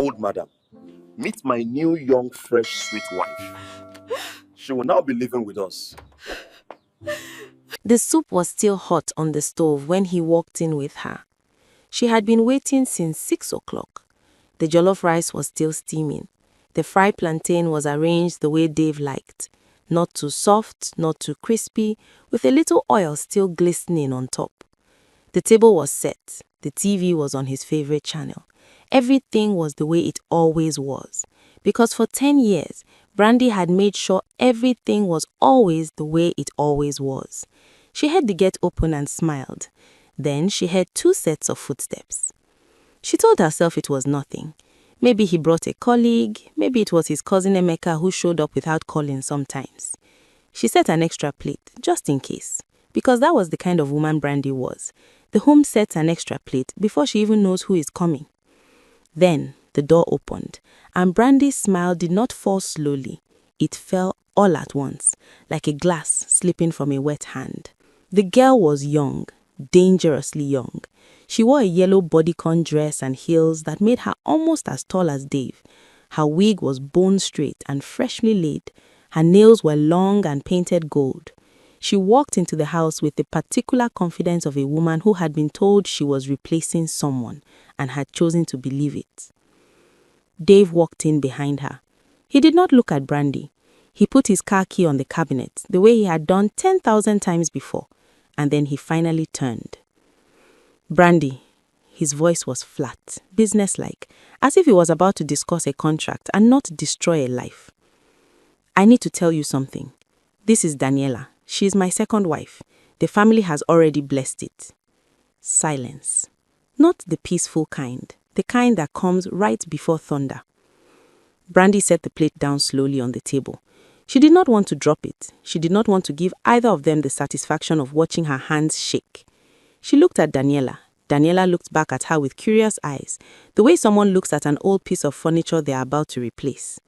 Old madam, meet my new young fresh sweet wife. She will now be living with us. The soup was still hot on the stove when he walked in with her. She had been waiting since 6 o'clock. The jollof rice was still steaming. The fried plantain was arranged the way Dave liked. Not too soft, not too crispy, with a little oil still glistening on top. The table was set. The TV was on his favorite channel. Everything was the way it always was. Because for 10 years, Brandy had made sure everything was always the way it always was. She heard the gate open and smiled. Then she heard 2 sets of footsteps. She told herself it was nothing. Maybe he brought a colleague, maybe it was his cousin Emeka who showed up without calling sometimes. She set an extra plate, just in case, because that was the kind of woman Brandy was. The home sets an extra plate before she even knows who is coming. Then the door opened, and Brandy's smile did not fall slowly. It fell all at once, like a glass slipping from a wet hand. The girl was young, dangerously young. She wore a yellow bodycon dress and heels that made her almost as tall as Dave. Her wig was bone straight and freshly laid. Her nails were long and painted gold. She walked into the house with the particular confidence of a woman who had been told she was replacing someone and had chosen to believe it. Dave walked in behind her. He did not look at Brandy. He put his car key on the cabinet, the way he had done 10,000 times before, and then he finally turned. Brandy. His voice was flat, businesslike, as if he was about to discuss a contract and not destroy a life. I need to tell you something. This is Daniela. She is my second wife. The family has already blessed it. Silence. Not the peaceful kind, the kind that comes right before thunder. Brandy set the plate down slowly on the table. She did not want to drop it. She did not want to give either of them the satisfaction of watching her hands shake. She looked at Daniela. Daniela looked back at her with curious eyes, the way someone looks at an old piece of furniture they are about to replace.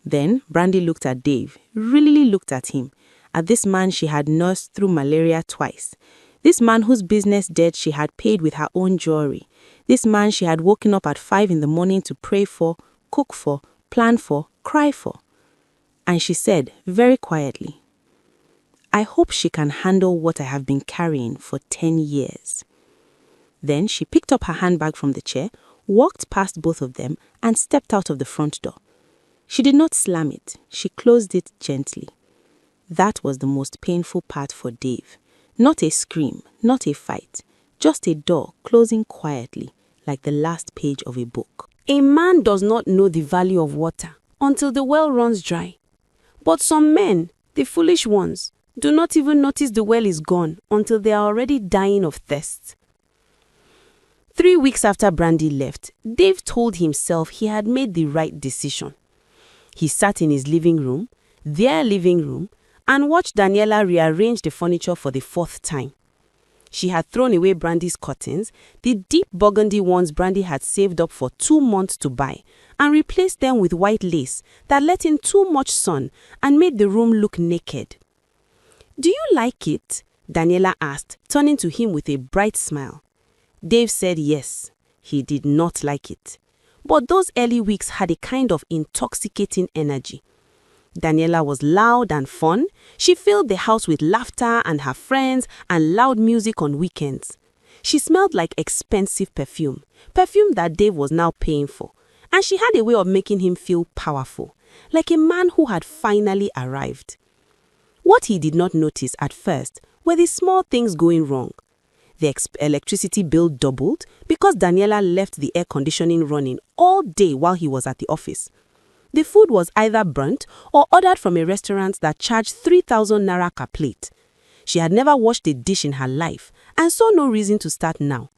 Then Brandy looked at Dave, really looked at him, at this man she had nursed through malaria twice, this man whose business debt she had paid with her own jewelry, this man she had woken up at 5 in the morning to pray for, cook for, plan for, cry for. And she said, very quietly, I hope she can handle what I have been carrying for 10 years. Then she picked up her handbag from the chair, walked past both of them, and stepped out of the front door. She did not slam it. She closed it gently. That was the most painful part for Dave. Not a scream, not a fight, just a door closing quietly, like the last page of a book. A man does not know the value of water until the well runs dry. But some men, the foolish ones, do not even notice the well is gone until they are already dying of thirst. 3 weeks after Brandy left, Dave told himself he had made the right decision. He sat in his living room, their living room, and watched Daniela rearrange the furniture for the 4th time. She had thrown away Brandy's curtains, the deep burgundy ones Brandy had saved up for 2 months to buy, and replaced them with white lace that let in too much sun and made the room look naked. Do you like it? Daniela asked, turning to him with a bright smile. Dave said yes, he did not like it. But those early weeks had a kind of intoxicating energy. Daniela was loud and fun. She filled the house with laughter and her friends and loud music on weekends. She smelled like expensive perfume that Dave was now paying for. And she had a way of making him feel powerful, like a man who had finally arrived. What he did not notice at first were the small things going wrong. The electricity bill doubled because Daniela left the air conditioning running all day while he was at the office. The food was either burnt or ordered from a restaurant that charged 3,000 naira per plate. She had never washed a dish in her life and saw no reason to start now.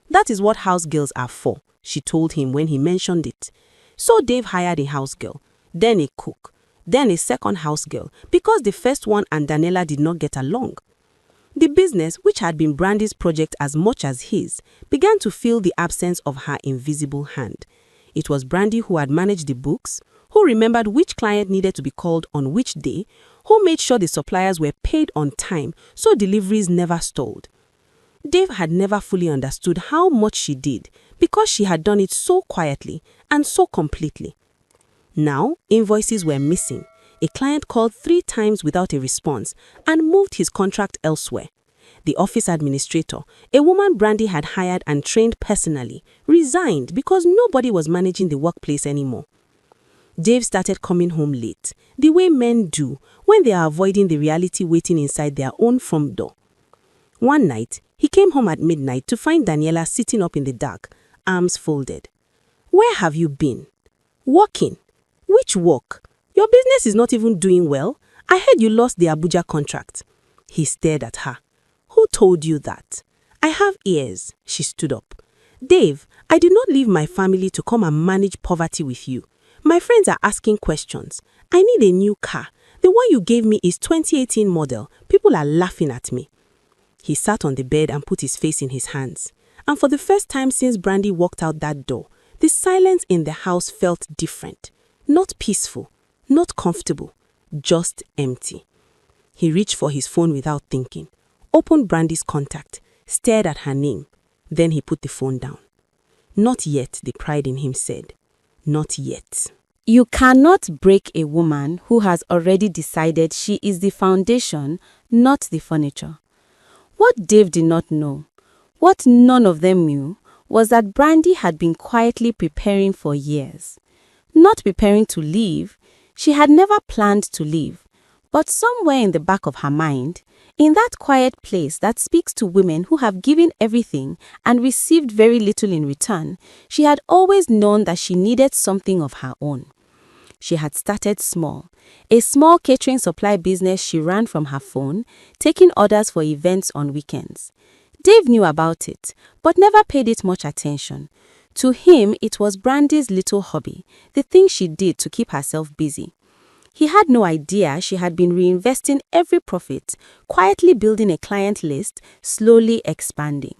That is what house girls are for, she told him when he mentioned it. So Dave hired a house girl, then a cook, then a second house girl because the first one and Daniela did not get along. The business, which had been Brandy's project as much as his, began to feel the absence of her invisible hand. It was Brandy who had managed the books, who remembered which client needed to be called on which day, who made sure the suppliers were paid on time so deliveries never stalled. Dave had never fully understood how much she did because she had done it so quietly and so completely. Now, invoices were missing. A client called 3 times without a response and moved his contract elsewhere. The office administrator, a woman Brandy had hired and trained personally, resigned because nobody was managing the workplace anymore. Dave started coming home late, the way men do when they are avoiding the reality waiting inside their own front door. One night, he came home at midnight to find Daniela sitting up in the dark, arms folded. "Where have you been?" "Working." "Which work? Your business is not even doing well. I heard you lost the Abuja contract." He stared at her. "Who told you that?" "I have ears." She stood up. "Dave, I did not leave my family to come and manage poverty with you. My friends are asking questions. I need a new car. The one you gave me is 2018 model. People are laughing at me." He sat on the bed and put his face in his hands. And for the first time since Brandy walked out that door, the silence in the house felt different. Not peaceful, not comfortable, just empty. He reached for his phone without thinking, opened Brandy's contact, stared at her name. Then he put the phone down. "Not yet," the pride in him said. "Not yet." You cannot break a woman who has already decided she is the foundation, not the furniture. What Dave did not know, what none of them knew, was that Brandy had been quietly preparing for years. Not preparing to leave, she had never planned to leave, but somewhere in the back of her mind, in that quiet place that speaks to women who have given everything and received very little in return, she had always known that she needed something of her own. She had started small, a small catering supply business she ran from her phone, taking orders for events on weekends. Dave knew about it, but never paid it much attention. To him, it was Brandy's little hobby, the thing she did to keep herself busy. He had no idea she had been reinvesting every profit, quietly building a client list, slowly expanding.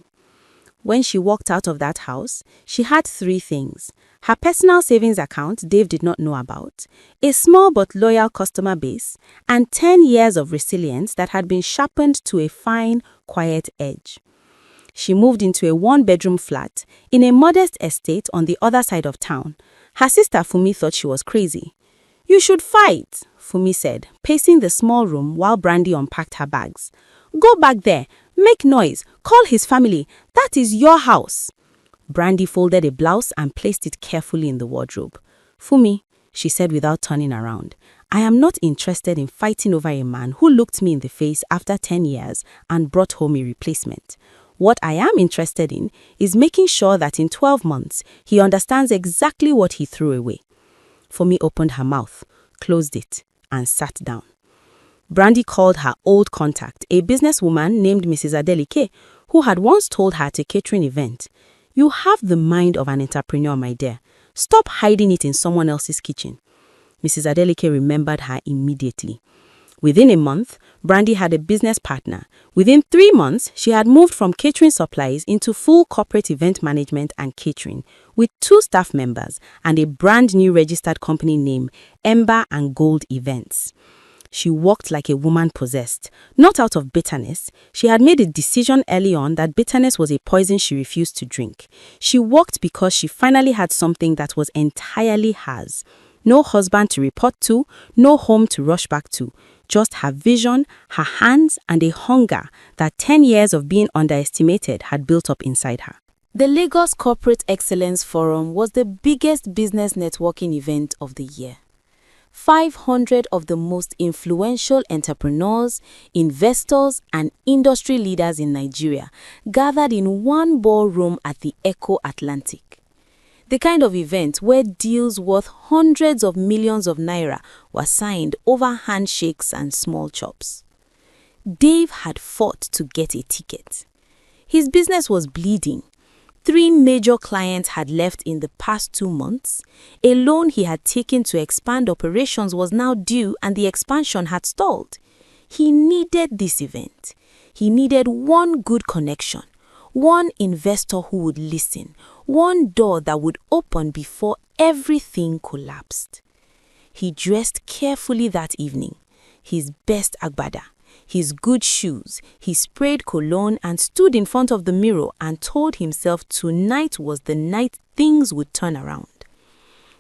When she walked out of that house, she had 3 things: her personal savings account Dave did not know about, a small but loyal customer base, and 10 years of resilience that had been sharpened to a fine, quiet edge. She moved into a 1-bedroom flat in a modest estate on the other side of town. Her sister Fumi thought she was crazy. "You should fight," Fumi said, pacing the small room while Brandy unpacked her bags. "Go back there, make noise, call his family. That is your house." Brandy folded a blouse and placed it carefully in the wardrobe. "Fumi," she said without turning around, "I am not interested in fighting over a man who looked me in the face after 10 years and brought home a replacement. What I am interested in is making sure that in 12 months, he understands exactly what he threw away." Fumi opened her mouth, closed it, and sat down. Brandy called her old contact, a businesswoman named Mrs. Adelike, who had once told her at a catering event, "You have the mind of an entrepreneur, my dear. Stop hiding it in someone else's kitchen." Mrs. Adelike remembered her immediately. Within a month, Brandy had a business partner. Within 3 months, she had moved from catering supplies into full corporate event management and catering, with 2 staff members and a brand new registered company named Ember and Gold Events. She walked like a woman possessed, not out of bitterness. She had made a decision early on that bitterness was a poison she refused to drink. She walked because she finally had something that was entirely hers. No husband to report to, no home to rush back to. Just her vision, her hands, and a hunger that 10 years of being underestimated had built up inside her. The Lagos Corporate Excellence Forum was the biggest business networking event of the year. 500 of the most influential entrepreneurs, investors, and industry leaders in Nigeria gathered in one ballroom at the Echo Atlantic. The kind of event where deals worth hundreds of millions of naira were signed over handshakes and small chops. Dave had fought to get a ticket. His business was bleeding. 3 major clients had left in the past 2 months. A loan he had taken to expand operations was now due and the expansion had stalled. He needed this event. He needed one good connection, one investor who would listen, one door that would open before everything collapsed. He dressed carefully that evening, his best agbada, his good shoes. He sprayed cologne and stood in front of the mirror and told himself tonight was the night things would turn around.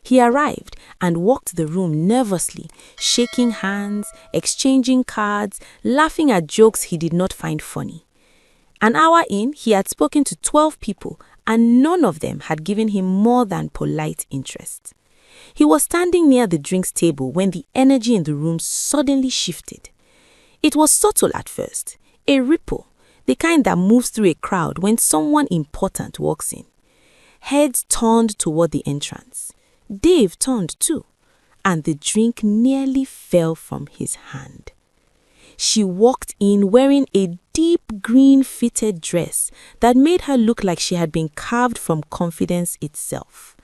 He arrived and walked the room nervously, shaking hands, exchanging cards, laughing at jokes he did not find funny. An hour in, he had spoken to 12 people, and none of them had given him more than polite interest. He was standing near the drinks table when the energy in the room suddenly shifted. It was subtle at first, a ripple, the kind that moves through a crowd when someone important walks in. Heads turned toward the entrance. Dave turned too, and the drink nearly fell from his hand. She walked in wearing a deep green fitted dress that made her look like she had been carved from confidence itself.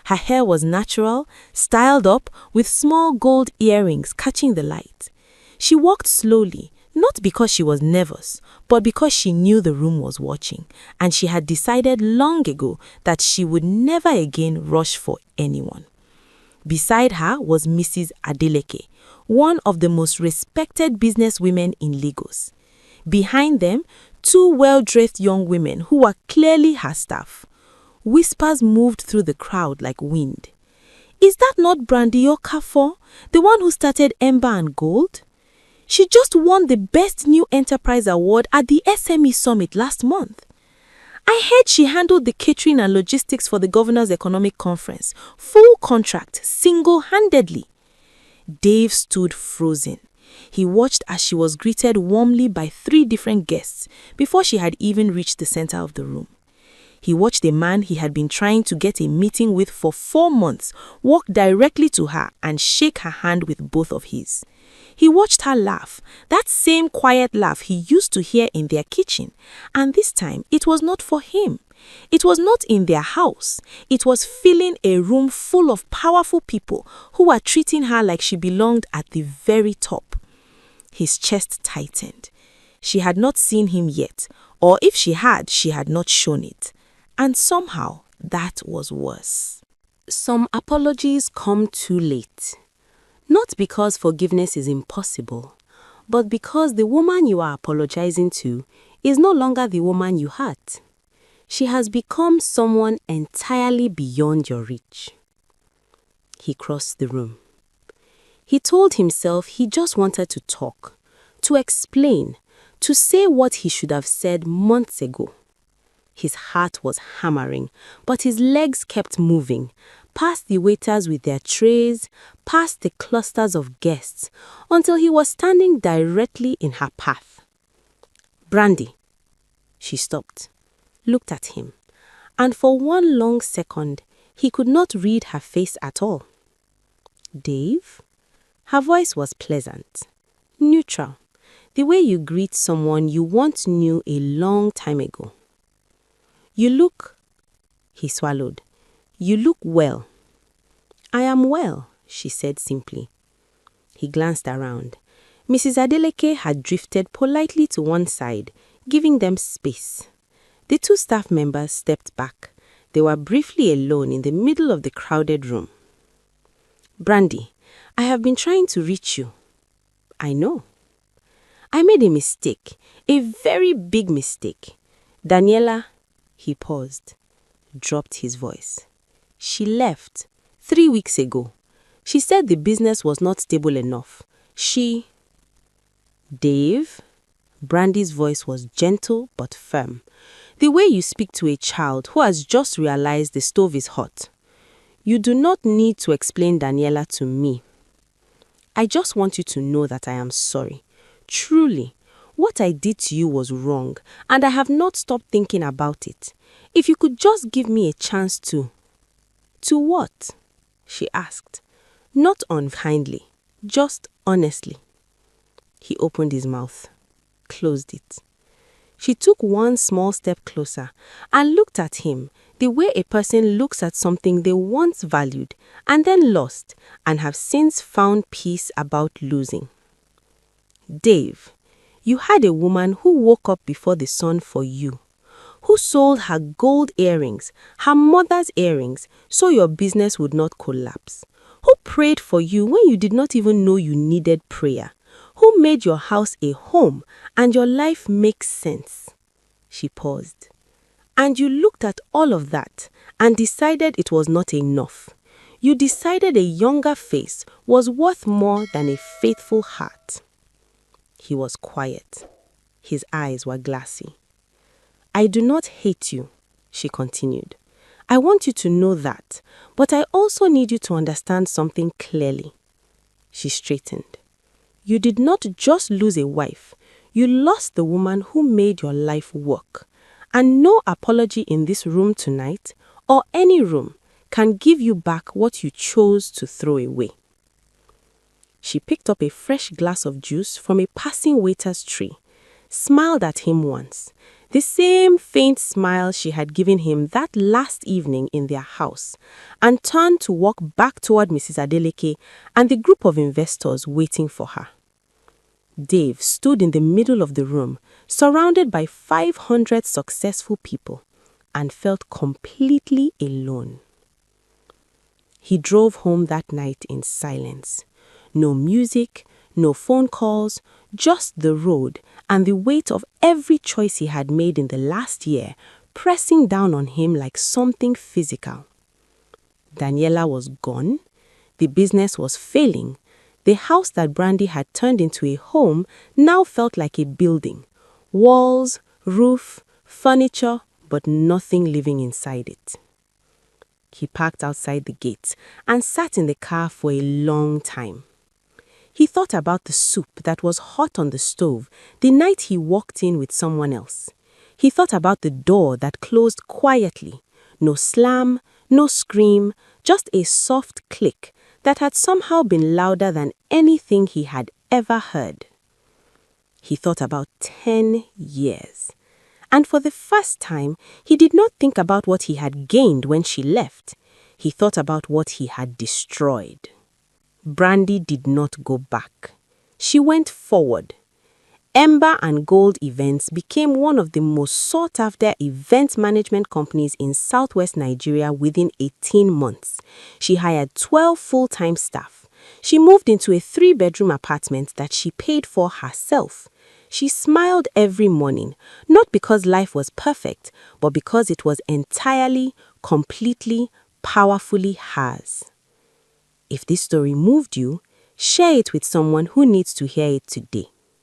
Her hair was natural, styled up with small gold earrings catching the light. She walked slowly, not because she was nervous, but because she knew the room was watching, and she had decided long ago that she would never again rush for anyone. Beside her was Mrs. Adeleke, one of the most respected businesswomen in Lagos. Behind them, two well-dressed young women who were clearly her staff. Whispers moved through the crowd like wind. Is that not Brandy Okafor, the one who started Ember and Gold? She just won the Best New Enterprise Award at the SME Summit last month. I heard she handled the catering and logistics for the Governor's Economic Conference, full contract, single-handedly. Dave stood frozen. He watched as she was greeted warmly by 3 different guests before she had even reached the center of the room. He watched a man he had been trying to get a meeting with for 4 months walk directly to her and shake her hand with both of his. He watched her laugh, that same quiet laugh he used to hear in their kitchen, and this time it was not for him. It was not in their house. It was filling a room full of powerful people who were treating her like she belonged at the very top. His chest tightened. She had not seen him yet, or if she had not shown it. And somehow, that was worse. Some apologies come too late. Not because forgiveness is impossible, but because the woman you are apologizing to is no longer the woman you hurt. She has become someone entirely beyond your reach. He crossed the room. He told himself he just wanted to talk, to explain, to say what he should have said months ago. His heart was hammering, but his legs kept moving, past the waiters with their trays, past the clusters of guests, until he was standing directly in her path. Brandy. She stopped, looked at him, and for one long second, he could not read her face at all. Dave? Her voice was pleasant, neutral, the way you greet someone you once knew a long time ago. You look, he swallowed, you look well. I am well, she said simply. He glanced around. Mrs. Adeleke had drifted politely to one side, giving them space. The 2 staff members stepped back. They were briefly alone in the middle of the crowded room. Brandy, I have been trying to reach you. I know. I made a mistake, a very big mistake. Daniela, he paused, dropped his voice. She left 3 weeks ago. She said the business was not stable enough. Dave? Brandy's voice was gentle but firm. The way you speak to a child who has just realized the stove is hot. You do not need to explain Daniela to me. I just want you to know that I am sorry. Truly, what I did to you was wrong, and I have not stopped thinking about it. If you could just give me a chance to... To what? She asked. Not unkindly, just honestly. He opened his mouth, closed it. She took one small step closer and looked at him the way a person looks at something they once valued and then lost and have since found peace about losing. Dave, you had a woman who woke up before the sun for you, who sold her gold earrings, her mother's earrings, so your business would not collapse, who prayed for you when you did not even know you needed prayer, who made your house a home and your life makes sense. She paused. And you looked at all of that and decided it was not enough. You decided a younger face was worth more than a faithful heart. He was quiet. His eyes were glassy. I do not hate you, she continued. I want you to know that, but I also need you to understand something clearly. She straightened. You did not just lose a wife, you lost the woman who made your life work. And no apology in this room tonight, or any room, can give you back what you chose to throw away. She picked up a fresh glass of juice from a passing waiter's tray, smiled at him once, the same faint smile she had given him that last evening in their house, and turned to walk back toward Mrs. Adeleke and the group of investors waiting for her. Dave stood in the middle of the room, surrounded by 500 successful people, and felt completely alone. He drove home that night in silence. No music, no phone calls, just the road and the weight of every choice he had made in the last year pressing down on him like something physical. Daniela was gone. The business was failing. The house that Brandy had turned into a home now felt like a building. Walls, roof, furniture, but nothing living inside it. He parked outside the gate and sat in the car for a long time. He thought about the soup that was hot on the stove the night he walked in with someone else. He thought about the door that closed quietly. No slam, no scream, just a soft click that had somehow been louder than anything he had ever heard. He thought about 10 years. And for the first time, he did not think about what he had gained when she left. He thought about what he had destroyed. Brandy did not go back. She went forward. Ember and Gold Events became one of the most sought-after event management companies in southwest Nigeria within 18 months. She hired 12 full-time staff. She moved into a 3-bedroom apartment that she paid for herself. She smiled every morning, not because life was perfect, but because it was entirely, completely, powerfully hers. If this story moved you, share it with someone who needs to hear it today.